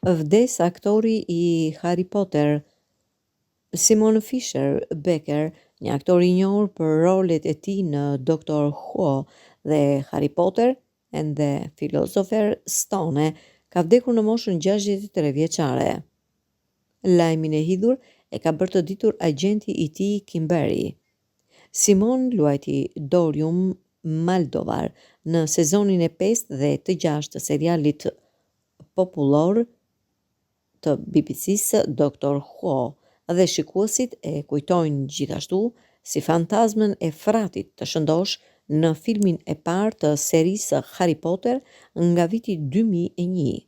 Vdes aktori i Harry Potter. Simon Fisher Becker, një aktor i njohur për rolet e tij në Dr. Who dhe Harry Potter and the Philosopher's Stone, ka vdekur në moshën 63 vjeçare. Lajmin e hidhur e ka bërë të ditur agjenti i tij Kimberly. Simon luajti Dorium Maldovar në sezonin e 5 dhe të 6 të serialit popullor të BBC-s Dr. Who, dhe shikuesit e kujtojnë gjithashtu si fantazmën e Fratit të shëndosh në filmin e parë të serisë Harry Potter nga viti 2001.